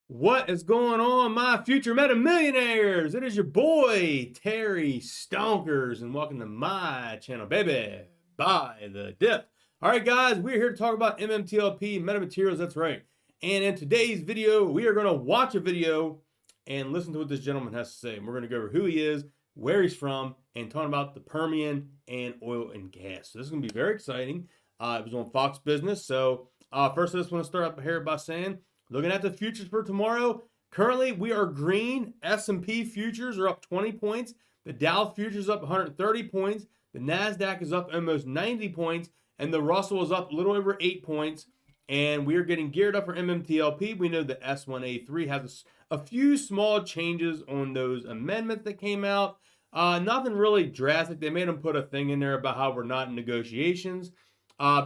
What is going on, my future meta millionaires? It is your boy, Terry Stonkers, and welcome to my channel, baby. Buy the dip. All right, guys, we're here to talk about MMTLP, metamaterials, that's right. And in today's video, we are going to watch a video and listen to what this gentleman has to say. And we're going to go over who he is, where he's from, and talk about the Permian and oil and gas. So this is going to be very exciting. It was on Fox Business. So first, I just want to start up here by saying, looking at the futures for tomorrow, currently we are green. S&P futures are up 20 points. The Dow futures up 130 points. The NASDAQ is up almost 90 points. And the Russell is up a little over 8 points. And we are getting geared up for MMTLP. We know the S1A3 has a few small changes on those amendments that came out. Nothing really drastic. They made them put a thing in there about how we're not in negotiations.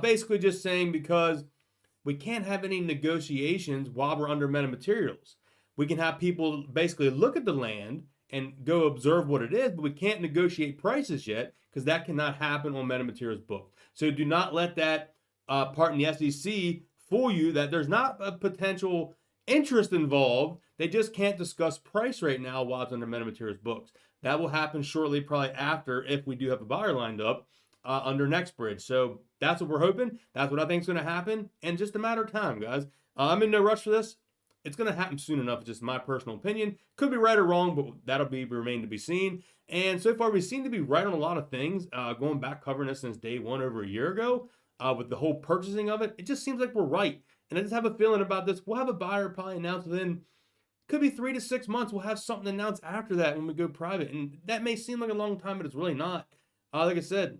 Basically just saying because we can't have any negotiations while we're under metamaterials. We can have people basically look at the land and go observe what it is, but we can't negotiate prices yet because that cannot happen on metamaterials book. So do not let that part in the SEC fool you that there's not a potential interest involved. They just can't discuss price right now while it's under metamaterials books. That will happen shortly, probably after, if we do have a buyer lined up under Nextbridge. So that's what we're hoping. That's what I think is going to happen. And just a matter of time, guys. I'm in no rush for this. It's going to happen soon enough. It's just my personal opinion. Could be right or wrong, but that'll remain to be seen. And so far, we seem to be right on a lot of things. Going back, covering this since day one over a year ago with the whole purchasing of it. It just seems like we're right. And I just have a feeling about this. We'll have a buyer probably announced within, could be 3 to 6 months. We'll have something announced after that when we go private. And that may seem like a long time, but it's really not. Like I said,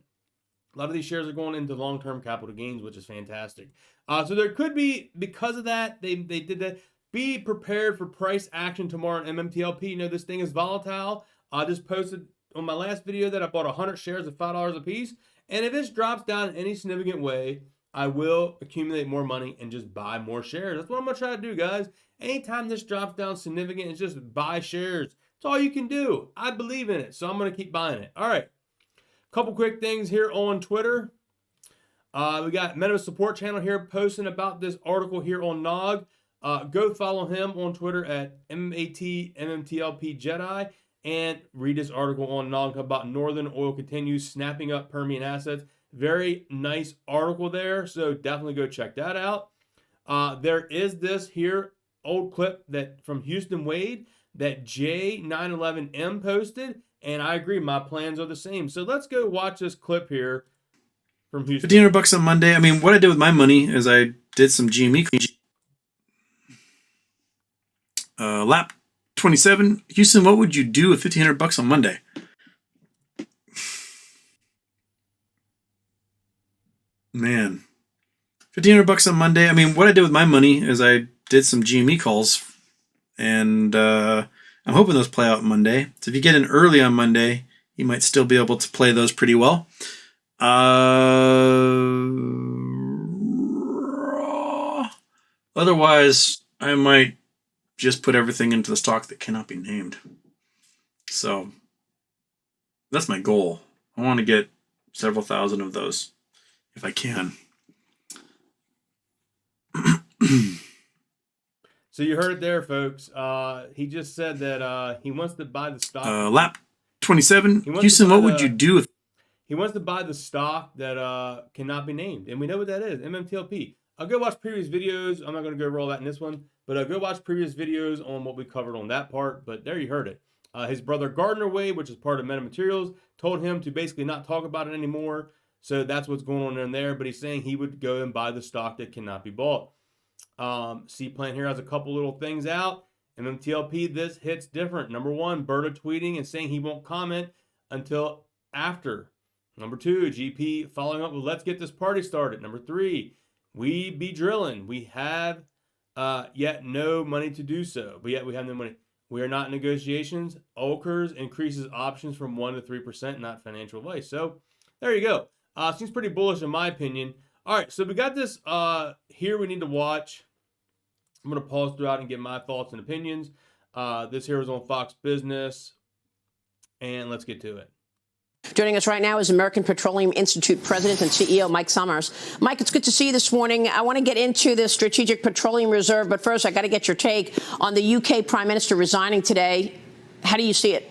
a lot of these shares are going into long-term capital gains, which is fantastic. So there could be, because of that, they did that. Be prepared for price action tomorrow in MMTLP. You know, this thing is volatile. I just posted on my last video that I bought 100 shares at $5 a piece. And if this drops down in any significant way, I will accumulate more money and just buy more shares. That's what I'm going to try to do, guys. Anytime this drops down significant, it's just buy shares. That's all you can do. I believe in it, so I'm going to keep buying it. All right. Couple quick things here on Twitter. We got Meta Support Channel here posting about this article here on Nog. Go follow him on Twitter at MMTLP Jedi and read this article on Nog about Northern Oil continues snapping up Permian assets. Very nice article there, so definitely go check that out. There is this here old clip that from Houston Wade that J911M posted. And I agree, my plans are the same. So let's go watch this clip here from Houston. $1,500 on Monday. I mean, what I did with my money is I did some GME. Lap 27. Houston, what would you do with $1,500 on Monday? Man, $1,500 on Monday. I mean, what I did with my money is I did some GME calls, and I'm hoping those play out Monday. So if you get in early on Monday, you might still be able to play those pretty well. Otherwise, I might just put everything into the stock that cannot be named. So that's my goal. I want to get several thousand of those if I can. So you heard it there, folks. He just said that he wants to buy the stock. Lap 27. Houston, what would you do with? He wants to buy the stock that cannot be named. And we know what that is, MMTLP. I'll go watch previous videos. I'm not going to go over all that in this one. But I'll go watch previous videos on what we covered on that part. But there you heard it. His brother Gardner Wade, which is part of metamaterials, told him to basically not talk about it anymore. So that's what's going on in there. But he's saying he would go and buy the stock that cannot be bought. C-Plan here has a couple little things out. MMTLP, this hits different. Number one, Berta tweeting and saying he won't comment until after. Number two, GP following up with let's get this party started. Number three, we be drilling. We have yet no money to do so. But yet we have no money. We are not in negotiations. Olkers increases options from 1 to 3%, not financial advice. So there you go. Seems pretty bullish in my opinion. All right, so we got this here we need to watch. I'm going to pause throughout and get my thoughts and opinions. This here was on Fox Business, and let's get to it. Joining us right now is American Petroleum Institute President and CEO Mike Summers. Mike, it's good to see you this morning. I want to get into the Strategic Petroleum Reserve, but first I got to get your take on the UK Prime Minister resigning today. How do you see it?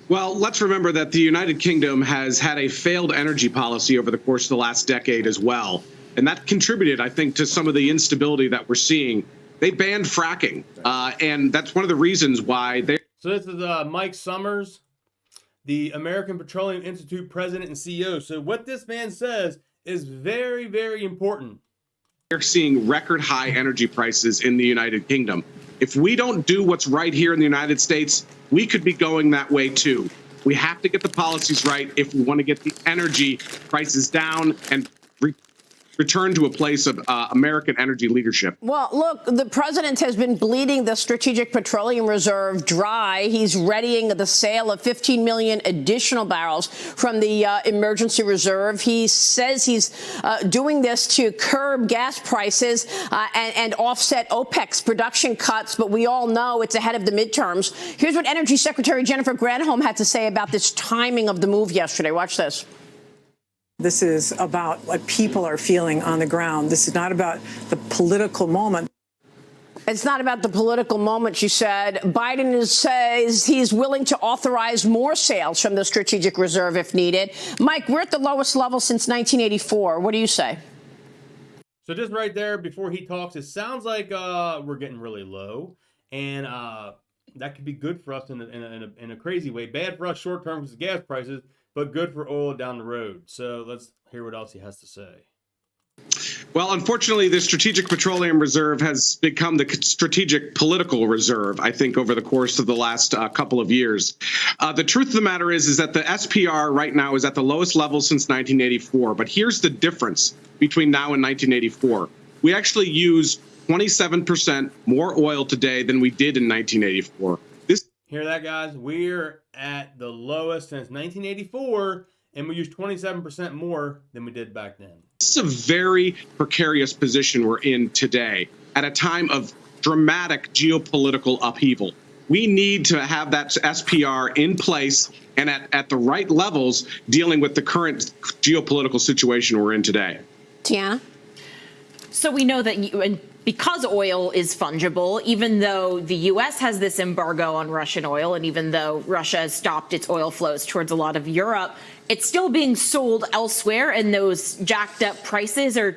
Well, let's remember that the United Kingdom has had a failed energy policy over the course of the last decade as well. And that contributed, I think, to some of the instability that we're seeing. They banned fracking, and that's one of the reasons why they... So this is Mike Summers, the American Petroleum Institute President and CEO. So what this man says is very, very important. They're seeing record high energy prices in the United Kingdom. If we don't do what's right here in the United States, we could be going that way too. We have to get the policies right if we want to get the energy prices down and return to a place of American energy leadership. Well, look, the president has been bleeding the Strategic Petroleum Reserve dry. He's readying the sale of 15 million additional barrels from the emergency reserve. He says he's doing this to curb gas prices and offset OPEC's production cuts. But we all know it's ahead of the midterms. Here's what Energy Secretary Jennifer Granholm had to say about this timing of the move yesterday. Watch this. This is about what people are feeling on the ground. This is not about the political moment. It's not about the political moment, she said. Biden says he's willing to authorize more sales from the Strategic Reserve if needed. Mike, we're at the lowest level since 1984. What do you say? So just right there, before he talks, it sounds like we're getting really low. And that could be good for us in a crazy way. Bad for us short term because of gas prices, but good for oil down the road. So let's hear what else he has to say. Well, unfortunately, the Strategic Petroleum Reserve has become the strategic political reserve, I think, over the course of the last couple of years. The truth of the matter is that the SPR right now is at the lowest level since 1984. But here's the difference between now and 1984. We actually use 27% more oil today than we did in 1984. Hear that, guys? We're at the lowest since 1984, and we use 27% more than we did back then. This is a very precarious position we're in today at a time of dramatic geopolitical upheaval. We need to have that SPR in place and at the right levels dealing with the current geopolitical situation we're in today. Tiana? So we know that because oil is fungible, even though the U.S. has this embargo on Russian oil, and even though Russia has stopped its oil flows towards a lot of Europe, it's still being sold elsewhere, and those jacked up prices are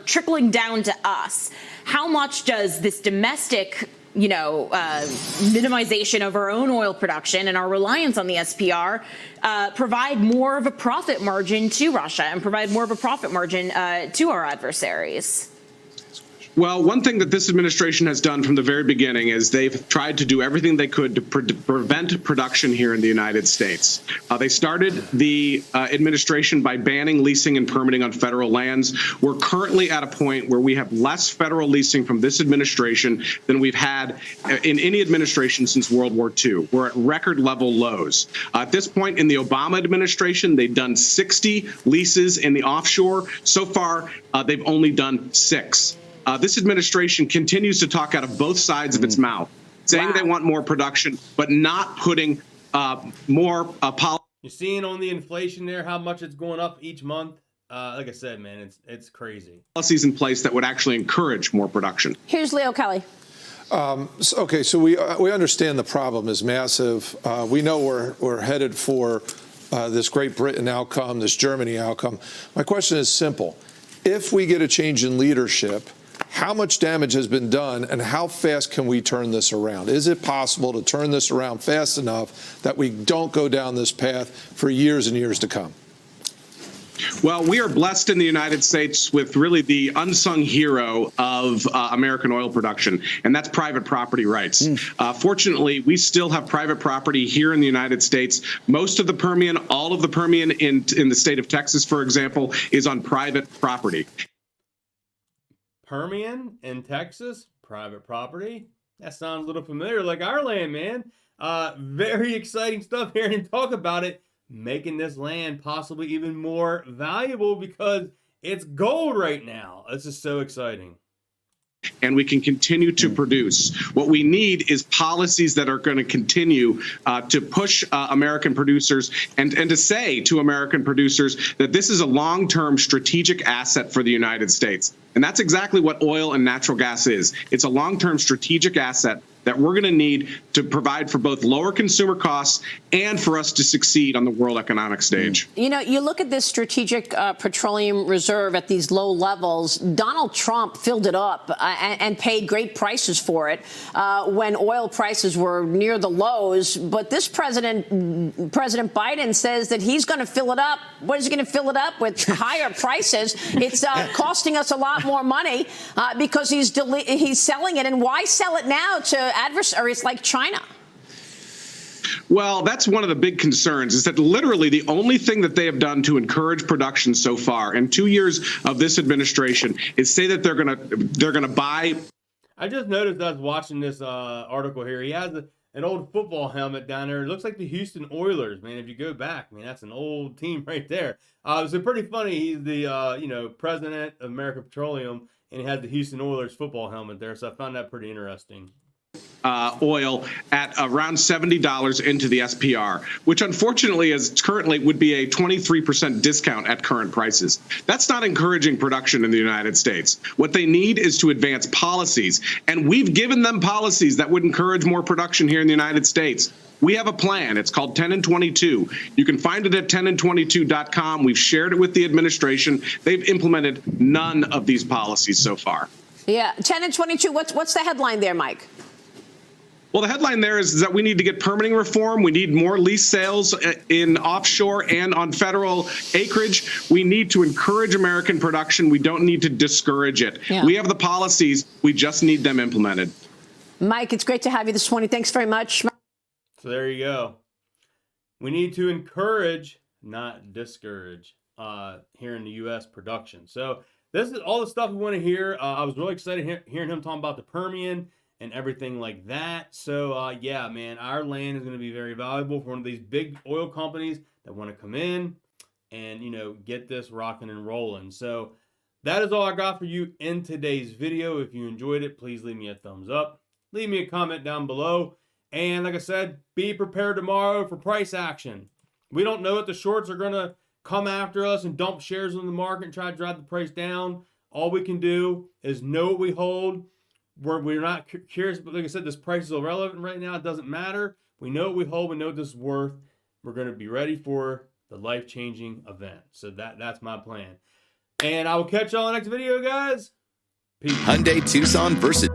trickling down to us. How much does this domestic, minimization of our own oil production and our reliance on the SPR provide more of a profit margin to Russia and provide more of a profit margin to our adversaries? Well, one thing that this administration has done from the very beginning is they've tried to do everything they could to prevent production here in the United States. They started the administration by banning leasing and permitting on federal lands. We're currently at a point where we have less federal leasing from this administration than we've had in any administration since World War II. We're at record level lows. At this point in the Obama administration, they've done 60 leases in the offshore. So far, they've only done 6. This administration continues to talk out of both sides of its mouth, saying they want more production, but not putting more policy. You're seeing on the inflation there how much it's going up each month. Like I said, man, it's crazy. Policies in place that would actually encourage more production. Here's Leo Kelly. So we understand the problem is massive. We know we're headed for this Great Britain outcome, this Germany outcome. My question is simple. If we get a change in leadership, how much damage has been done and how fast can we turn this around? Is it possible to turn this around fast enough that we don't go down this path for years and years to come? Well, we are blessed in the United States with really the unsung hero of American oil production, and that's private property rights. Fortunately, we still have private property here in the United States. Most of the Permian, all of the Permian in the state of Texas, for example, is on private property. Permian in Texas, private property. That sounds a little familiar, like our land, man. Very exciting stuff here, and talk about it, making this land possibly even more valuable because it's gold right now. This is so exciting. and we can continue to produce. What we need is policies that are going to continue to push American producers and to say to American producers that this is a long-term strategic asset for the United States. And that's exactly what oil and natural gas is. It's a long-term strategic asset that we're going to need to provide for both lower consumer costs and for us to succeed on the world economic stage. You know, you look at this strategic petroleum reserve at these low levels. Donald Trump filled it up and paid great prices for it when oil prices were near the lows. But this President Biden says that he's going to fill it up. What is he going to fill it up with? Higher prices. It's costing us a lot more money because he's selling it. And why sell it now to adversaries like China? Well, that's one of the big concerns, is that literally the only thing that they have done to encourage production so far in 2 years of this administration is say that they're gonna buy. I just noticed I was watching this article here. He has an old football helmet down there. It looks like the Houston Oilers, man. If you go back, man, that's an old team right there. So pretty funny. He's the president of American Petroleum, and he has the Houston Oilers football helmet there. So I found that pretty interesting. Oil at around $70 into the SPR, which unfortunately is currently would be a 23% discount at current prices. That's not encouraging production in the United States. What they need is to advance policies, and we've given them policies that would encourage more production here in the United States. We have a plan. It's called 10 and 22. You can find it at 10and22.com. We've shared it with the administration. They've implemented none of these policies so far. Yeah, 10 and 22. What's the headline there, Mike? Well, the headline there is that we need to get permitting reform. We need more lease sales in offshore and on federal acreage. We need to encourage American production. We don't need to discourage it. Yeah. We have the policies. We just need them implemented. Mike, it's great to have you this morning. Thanks very much. So there you go. We need to encourage, not discourage, here in the U.S. production. So this is all the stuff we want to hear. I was really excited hearing him talking about the Permian and everything like that. So, yeah, man, our land is going to be very valuable for one of these big oil companies that want to come in and, get this rocking and rolling. So that is all I got for you in today's video. If you enjoyed it, please leave me a thumbs up. Leave me a comment down below. And like I said, be prepared tomorrow for price action. We don't know if the shorts are going to come after us and dump shares on the market and try to drive the price down. All we can do is know what we hold. We're not curious, but like I said, this price is irrelevant right now. It doesn't matter. We know what we hold. We know what this is worth. We're going to be ready for the life-changing event. So that's my plan. And I will catch y'all in the next video, guys. Peace. Hyundai Tucson versus